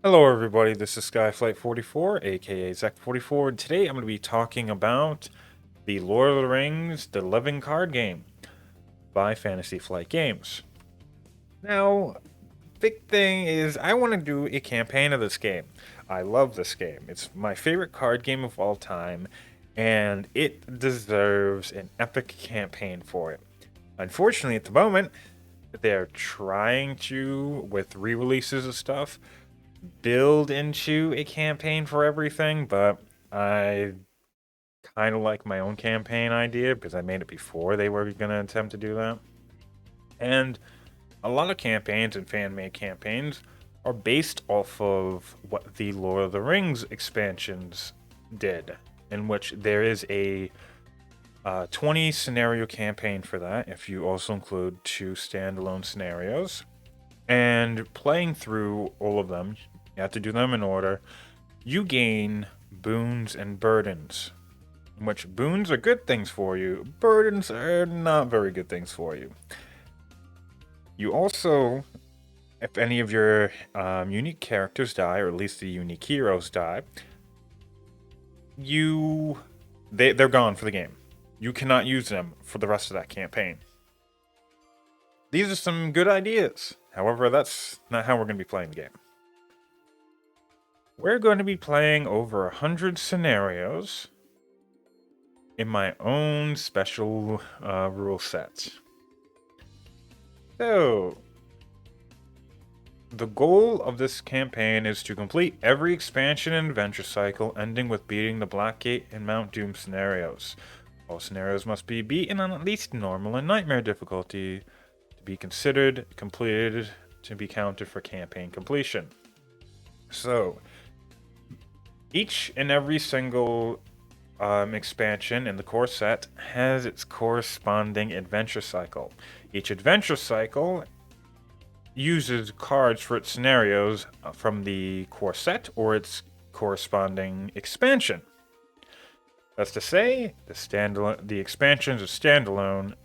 Hello everybody, this is Skyflight44, aka Zek44, and today I'm going to be talking about the Lord of the Rings The Living Card Game by Fantasy Flight Games. Now, big thing is I want to do a campaign of this game. I love this game. It's my favorite card game of all time, and it deserves an epic campaign for it. Unfortunately, at the moment, they're trying to, with re-releases of stuff, build into a campaign for everything, but I kind of like my own campaign idea because I made it before they were going to attempt to do that. And a lot of campaigns and fan made campaigns are based off of what the Lord of the Rings expansions did, in which there is a 20 scenario campaign for that, if you also include two standalone scenarios. And playing through all of them, you have to do them in order. You gain boons and burdens, which boons are good things for you, burdens are not very good things for you. You also, if any of your unique characters die, or at least the unique heroes die, they're gone for the game. You cannot use them for the rest of that campaign. These are some good ideas. However, that's not how we're going to be playing the game. We're going to be playing over 100 scenarios in my own special rule set. So, the goal of this campaign is to complete every expansion and adventure cycle, ending with beating the Black Gate and Mount Doom scenarios. All scenarios must be beaten on at least normal and nightmare difficulty to be considered completed to be counted for campaign completion. So, each and every single expansion in the core set has its corresponding adventure cycle. Each adventure cycle uses cards for its scenarios from the core set or its corresponding expansion. That's to say, the expansions are standalone.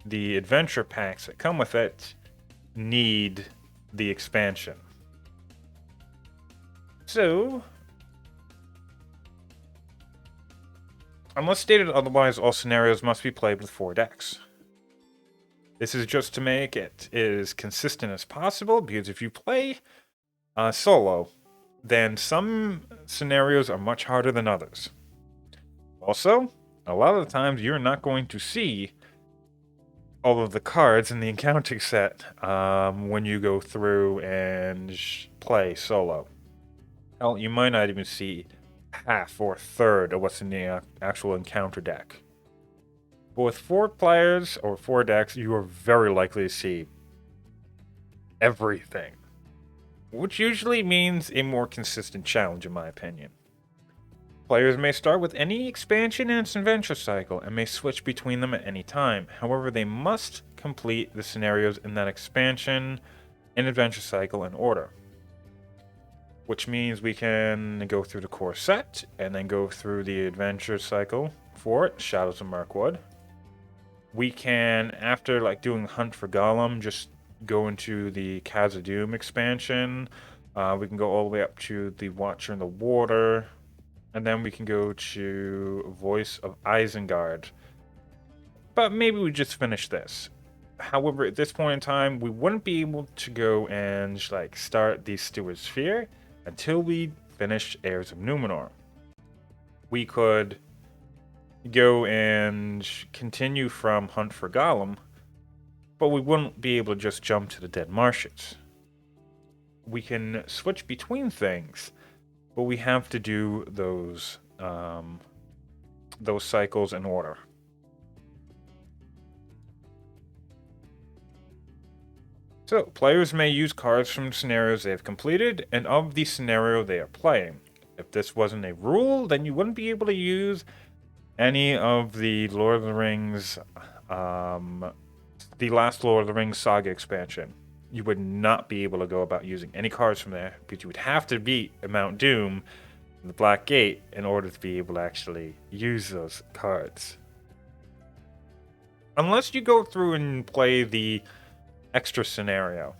The adventure packs that come with it need the expansion. So, unless stated otherwise, all scenarios must be played with 4 decks. This is just to make it as consistent as possible, because if you play solo, then some scenarios are much harder than others. Also, a lot of the times you're not going to see all of the cards in the encounter set when you go through and play solo. Hell, you might not even see half or a third of what's in the actual encounter deck. But with 4 players or 4 decks, you are very likely to see everything, which usually means a more consistent challenge, in my opinion. Players may start with any expansion in its adventure cycle and may switch between them at any time. However, they must complete the scenarios in that expansion and adventure cycle in order. Which means we can go through the core set and then go through the adventure cycle for it, Shadows of Mirkwood. We can, after doing Hunt for Gollum, just go into the Khazad-dûm expansion. We can go all the way up to the Watcher in the Water, and then we can go to Voice of Isengard. But maybe we just finish this. However, at this point in time, we wouldn't be able to go and start the Steward's Sphere until we finish Heirs of Numenor. We could go and continue from Hunt for Gollum, but we wouldn't be able to just jump to the Dead Marshes. We can switch between things, but we have to do those cycles in order. So, players may use cards from scenarios they have completed and of the scenario they are playing. If this wasn't a rule, then you wouldn't be able to use any of the Lord of the Rings, the last Lord of the Rings saga expansion. You would not be able to go about using any cards from there, because you would have to beat Mount Doom and the Black Gate in order to be able to actually use those cards. Unless you go through and play the extra scenario.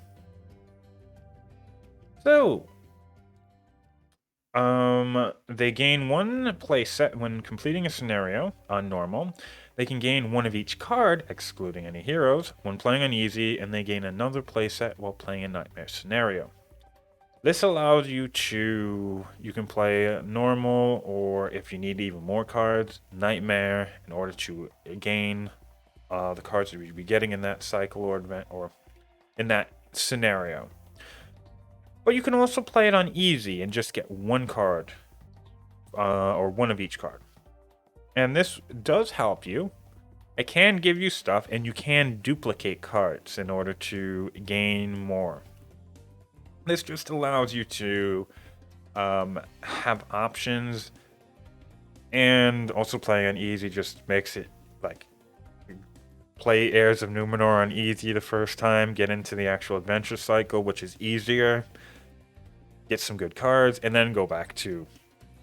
So, They gain one playset when completing a scenario on normal. They can gain one of each card, excluding any heroes, when playing on easy, and they gain another playset while playing a nightmare scenario. This allows you can play normal, or if you need even more cards, nightmare, in order to gain the cards that you'll be getting in that cycle or event or in that scenario. But you can also play it on easy and just get one card, or one of each card. And this does help you. It can give you stuff, and you can duplicate cards in order to gain more. This just allows you to have options, and also playing on easy just makes it like play Heirs of Numenor on easy the first time, get into the actual adventure cycle, which is easier, get some good cards, and then go back to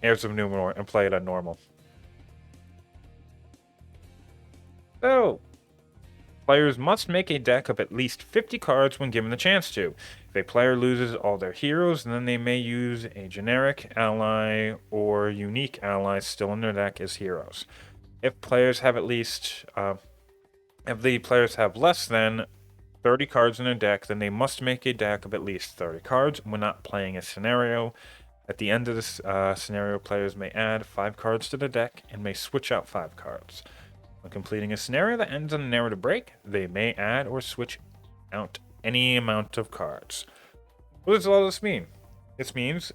Heirs of Numenor and play it on normal. So, players must make a deck of at least 50 cards when given the chance to. If a player loses all their heroes, then they may use a generic ally or unique allies still in their deck as heroes. If players have if the players have less than 30 cards in their deck, then they must make a deck of at least 30 cards when not playing a scenario. At the end of this scenario, players may add 5 cards to the deck and may switch out 5 cards. When completing a scenario that ends in a narrative break, they may add or switch out any amount of cards. What does all this mean? This means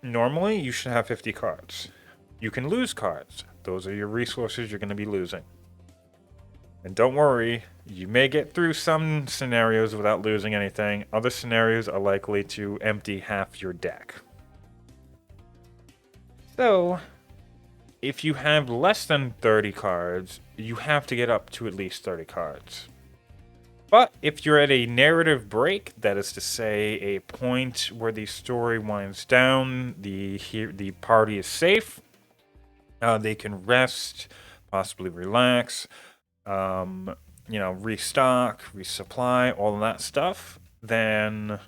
normally you should have 50 cards. You can lose cards. Those are your resources you're going to be losing. And don't worry, you may get through some scenarios without losing anything. Other scenarios are likely to empty half your deck. So, if you have less than 30 cards, you have to get up to at least 30 cards. But if you're at a narrative break, that is to say a point where the story winds down, the party is safe, they can rest, possibly relax, restock, resupply, all of that stuff, then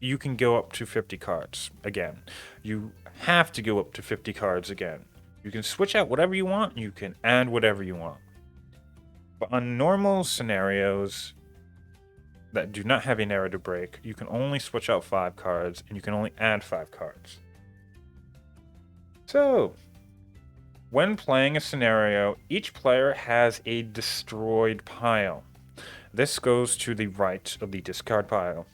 you can go up to 50 cards again. You have to go up to 50 cards again. You can switch out whatever you want, you can add whatever you want. But on normal scenarios that do not have a narrative break, you can only switch out 5 cards, and you can only add 5 cards. So, when playing a scenario, each player has a destroyed pile. This goes to the right of the discard pile.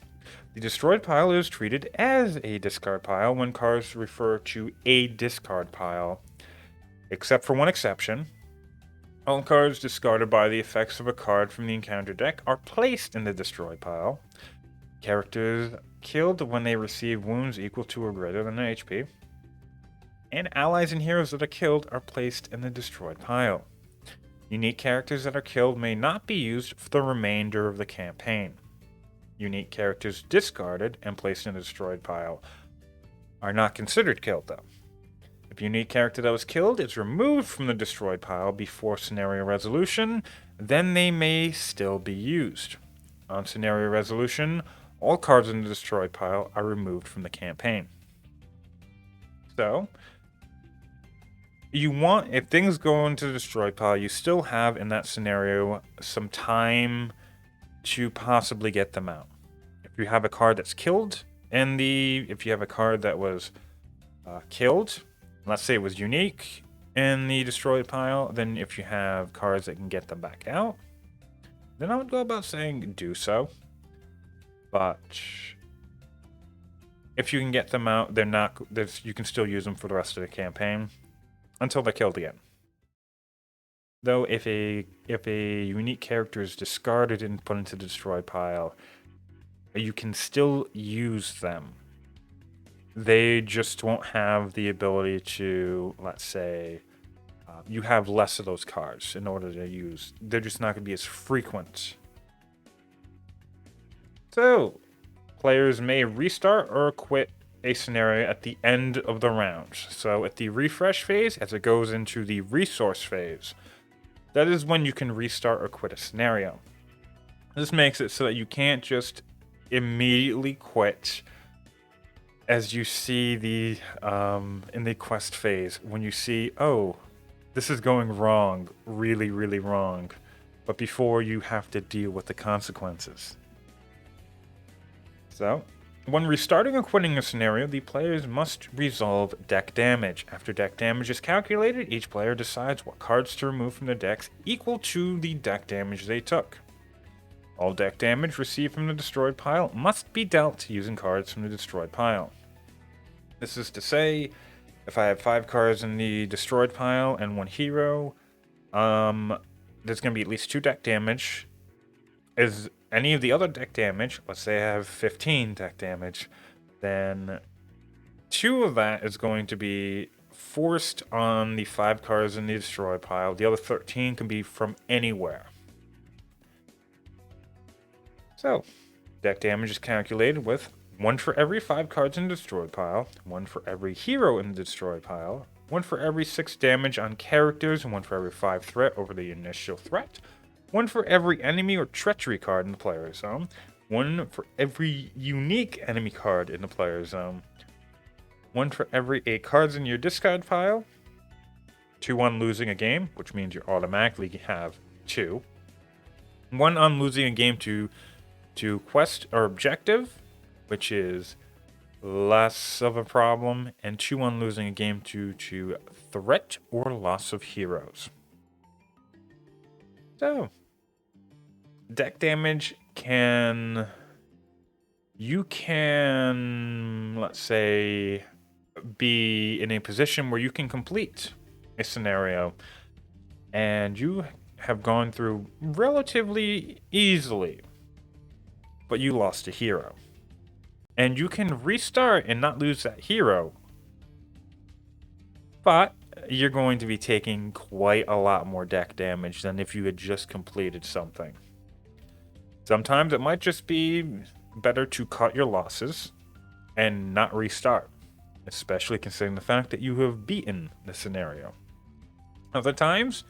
The destroyed pile is treated as a discard pile when cards refer to a discard pile, except for one exception. All cards discarded by the effects of a card from the encounter deck are placed in the destroyed pile. Characters killed when they receive wounds equal to or greater than their HP. And allies and heroes that are killed are placed in the destroyed pile. Unique characters that are killed may not be used for the remainder of the campaign. Unique characters discarded and placed in the destroyed pile are not considered killed, though. If a unique character that was killed is removed from the destroyed pile before scenario resolution, then they may still be used. On scenario resolution, all cards in the destroyed pile are removed from the campaign. So, if things go into the destroyed pile, you still have in that scenario some time to possibly get them out. If you have a card that's killed, if you have a card that was killed, let's say it was unique in the destroyed pile, then if you have cards that can get them back out, then I would go about saying do so. But if you can get them out, you can still use them for the rest of the campaign until they're killed again. Though if a unique character is discarded and put into the destroyed pile, you can still use them. They just won't have the ability to, let's say, you have less of those cards in order to use. They're just not going to be as frequent. So, players may restart or quit a scenario at the end of the round. So at the refresh phase, as it goes into the resource phase, that is when you can restart or quit a scenario. This makes it so that you can't just immediately quit as you see the in the quest phase, when you see, oh, this is going wrong, really, really wrong, but before you have to deal with the consequences. So, when restarting or quitting a scenario, the players must resolve deck damage. After deck damage is calculated, each player decides what cards to remove from their decks equal to the deck damage they took. All deck damage received from the destroyed pile must be dealt using cards from the destroyed pile. This is to say, if I have 5 cards in the destroyed pile and 1 hero, there's going to be at least 2 deck damage. Is any of the other deck damage, let's say I have 15 deck damage, then 2 of that is going to be forced on the 5 cards in the destroyed pile. The other 13 can be from anywhere. So, deck damage is calculated with 1 for every 5 cards in the destroyed pile, 1 for every hero in the destroyed pile, 1 for every 6 damage on characters, and 1 for every 5 threat over the initial threat, 1 for every enemy or treachery card in the player zone, 1 for every unique enemy card in the player zone, 1 for every 8 cards in your discard pile, 2 on losing a game, which means you automatically have 2, 1 on losing a game to quest or objective, which is less of a problem, and 2 on losing a game to threat or loss of heroes. So, deck damage you can, let's say, be in a position where you can complete a scenario, and you have gone through relatively easily, but you lost a hero. And you can restart and not lose that hero, but you're going to be taking quite a lot more deck damage than if you had just completed something. Sometimes it might just be better to cut your losses and not restart, especially considering the fact that you have beaten the scenario. Other times,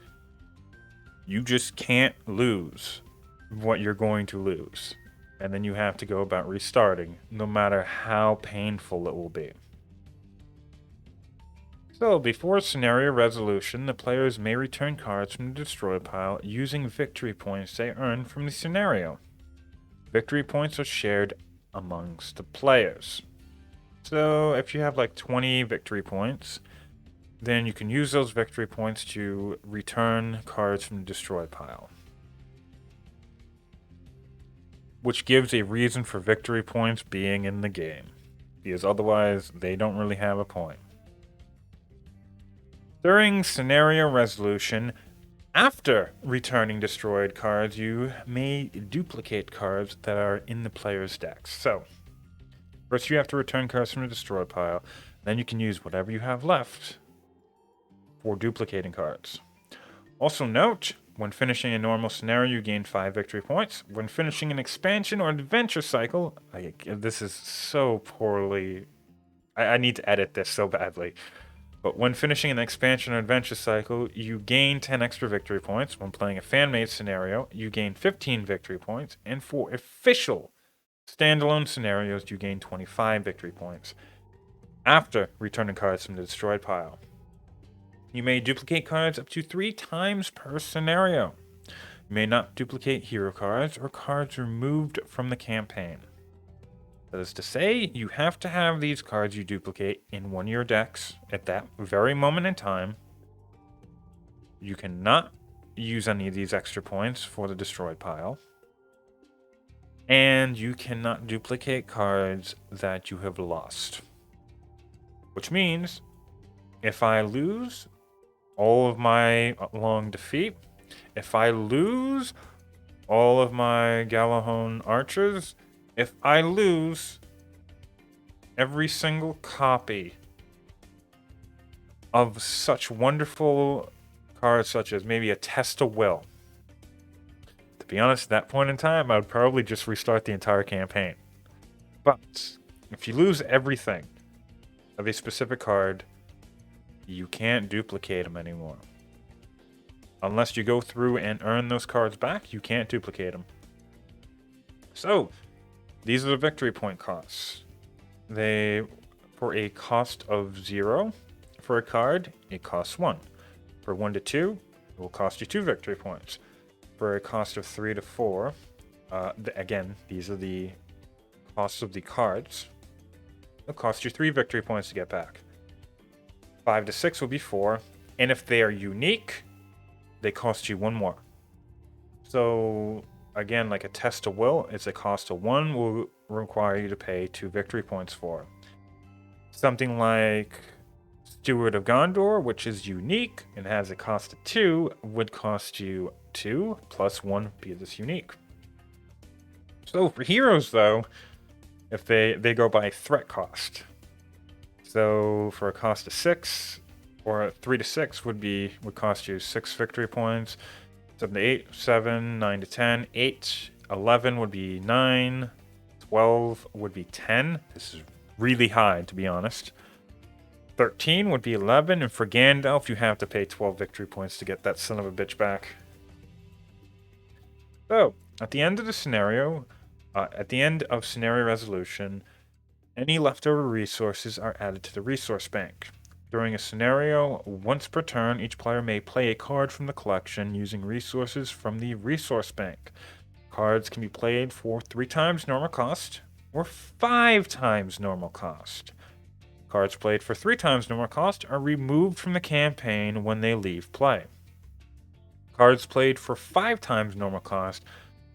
you just can't lose what you're going to lose, and then you have to go about restarting, no matter how painful it will be. So, before scenario resolution, the players may return cards from the destroy pile using victory points they earned from the scenario. Victory points are shared amongst the players. So, if you have like 20 victory points, then you can use those victory points to return cards from the destroy pile, which gives a reason for victory points being in the game, because otherwise they don't really have a point. During scenario resolution, after returning destroyed cards, you may duplicate cards that are in the player's decks. So, first you have to return cards from the destroyed pile, then you can use whatever you have left for duplicating cards. Also note, when finishing a normal scenario, you gain 5 victory points. When finishing an expansion or adventure cycle, this is so poorly... I need to edit this so badly. But when finishing an expansion or adventure cycle, you gain 10 extra victory points. When playing a fan-made scenario, you gain 15 victory points. And for official standalone scenarios, you gain 25 victory points after returning cards from the destroyed pile. You may duplicate cards up to 3 times per scenario. You may not duplicate hero cards or cards removed from the campaign. That is to say, you have to have these cards you duplicate in one of your decks at that very moment in time. You cannot use any of these extra points for the destroyed pile. And you cannot duplicate cards that you have lost. Which means, if I lose all of my long defeat, if I lose all of my Galahorn archers, if I lose every single copy of such wonderful cards such as maybe a Test of Will, to be honest, at that point in time, I would probably just restart the entire campaign. But if you lose everything of a specific card, you can't duplicate them anymore. Unless you go through and earn those cards back, you can't duplicate them. So, these are the victory point costs. They for a cost of 0 for a card, it costs 1. For 1 to 2, it will cost you 2 victory points. For a cost of 3 to 4, again, these are the costs of the cards. It'll cost you 3 victory points to get back. 5 to 6 will be 4, and if they are unique, they cost you 1 more. So again, like a test of will, it's a cost of 1 will require you to pay 2 victory points for. Something like Steward of Gondor, which is unique and has a cost of 2, would cost you 2 plus 1 because it's unique. So for heroes, though, if they go by threat cost. So for a cost of 6, or 3 to 6 would cost you 6 victory points. 7 to 8, 7, 9 to 10, 8, 11 would be 9, 12 would be 10. This is really high, to be honest. 13 would be 11, and for Gandalf, you have to pay 12 victory points to get that son of a bitch back. So, at the end of the scenario, at the end of scenario resolution, any leftover resources are added to the resource bank. During a scenario, once per turn, each player may play a card from the collection using resources from the resource bank. Cards can be played for 3 times normal cost or 5 times normal cost. Cards played for 3 times normal cost are removed from the campaign when they leave play. Cards played for 5 times normal cost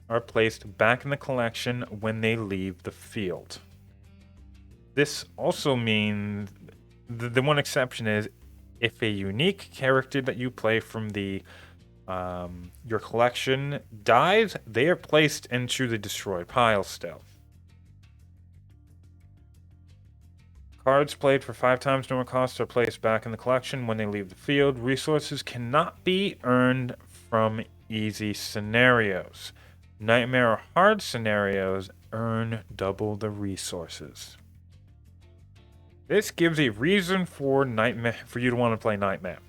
are placed back in the collection when they leave the field. This also means the one exception is if a unique character that you play from the your collection dies, they are placed into the destroyed pile still. Cards played for 5 times normal cost are placed back in the collection when they leave the field. Resources cannot be earned from easy scenarios. Nightmare or hard scenarios earn double the resources. This gives a reason for you to want to play Nightmare,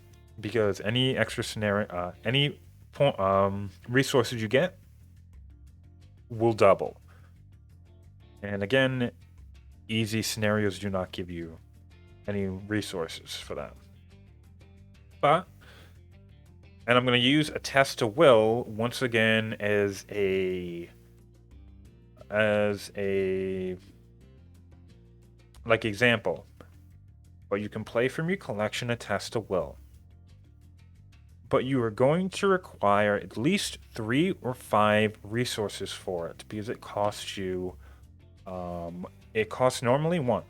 because any extra scenario, any resources you get will double. And again, easy scenarios do not give you any resources for that. And I'm going to use a test of will once again as a like example. But you can play from your collection a test of will. But you are going to require at least 3 or 5 resources for it, because it costs you it costs normally 1.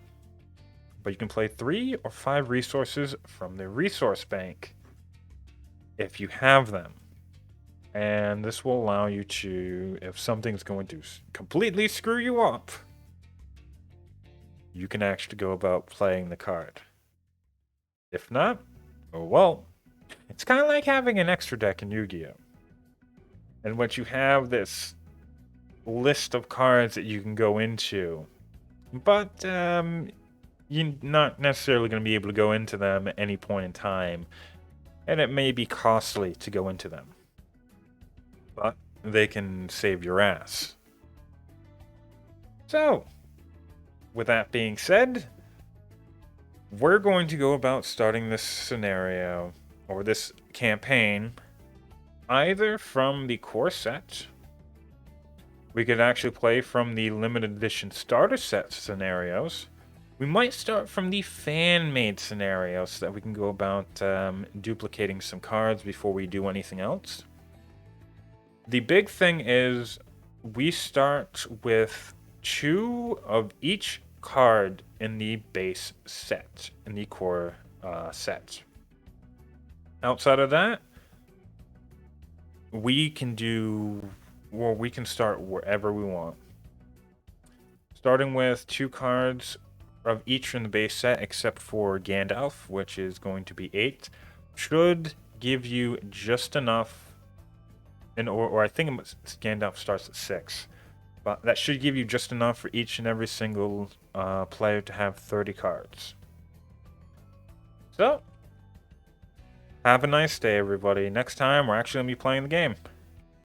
But you can play 3 or 5 resources from the resource bank if you have them. And this will allow you to, if something's going to completely screw you up, you can actually go about playing the card. If not, oh well. It's kind of like having an extra deck in Yu-Gi-Oh! In which you have this list of cards that you can go into, but you're not necessarily going to be able to go into them at any point in time, and it may be costly to go into them. But they can save your ass. So, with that being said, we're going to go about starting this scenario, or this campaign, either from the core set. We could actually play from the limited edition starter set scenarios. We might start from the fan-made scenarios so that we can go about duplicating some cards before we do anything else. The big thing is we start with 2 of each card in the base set, in the core set. Outside of that, we can start wherever we want. Starting with 2 cards of each from the base set, except for Gandalf, which is going to be 8, should give you just enough, or I think Gandalf starts at 6. But that should give you just enough for each and every single player to have 30 cards. So, have a nice day, everybody. Next time, we're actually going to be playing the game.